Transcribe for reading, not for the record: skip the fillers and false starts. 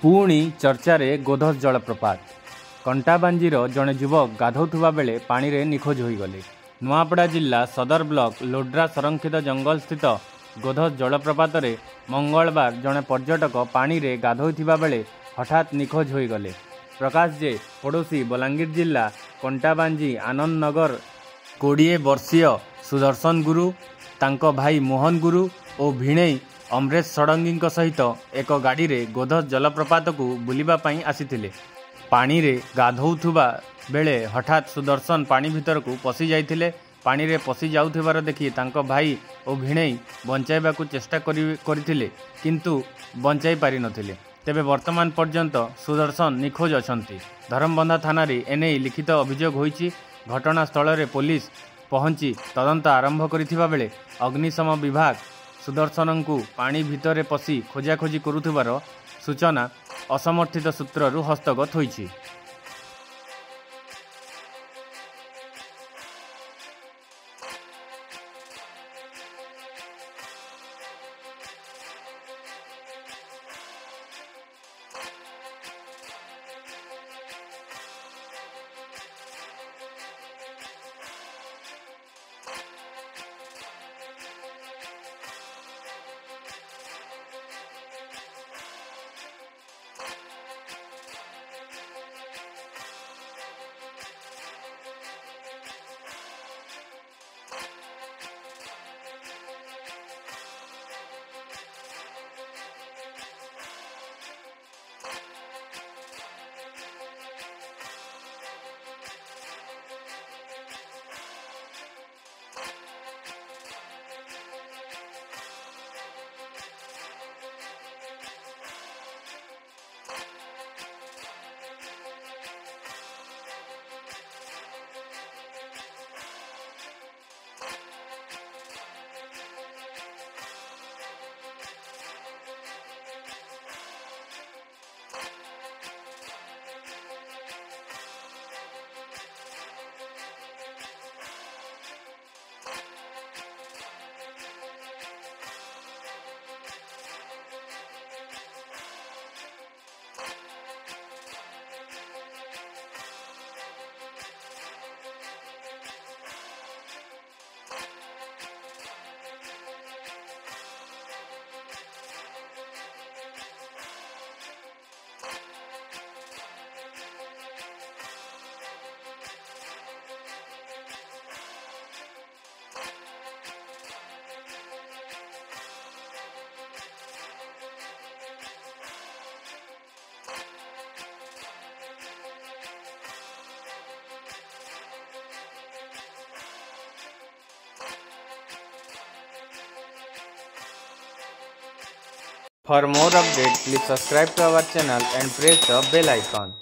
पुणी चर्चारे गोधस जलप्रपात कंटाबांजीर जड़े युवक गाधौवा बेले पानी रे निखोज होईगले। नुआपड़ा जिला सदर ब्लॉक लोड्रा संरक्षित जंगल स्थित गोधस जलप्रपात रे मंगलवार जड़े पर्यटक पानी रे गाधौथिबा बेले हठात निखोज होईगले। प्रकाश जे पड़ोशी बलांगीर जिला कंटाबांजी आनंद नगर 20 वर्षीय सुदर्शन गुरु तांको भाई मोहन गुरु और भिणेई अमरेश षडंगी सहित एक गाड़ी रे गोधस जलप्रपात को बुलिबा पई आसीथिले। पानी रे गाधौथुबा बेले हठात सुदर्शन पानी भीतर को पसी जाइथिले। पानी रे पसी जाउथिबार देखि तांको भाई और भिणेई बंचाइबा को चेष्टा करिथिले किंतु बंचाई पारि नथिले। तेबे वर्तमान पर्यंत सुदर्शन निखोज अछंती। धरमबंधा थाना रे एने लिखित अभियोग होईची। घटनास्थल रे पुलिस पहुंची तदंत आरंभ करिथिबा बेले अग्निशम विभाग सुदर्शन को पानी भितर पसी खोजाखोजी करुथिबार सूचना असमर्थित सूत्ररू हस्तगत होईची। For more updates, please subscribe to our channel and press the bell icon.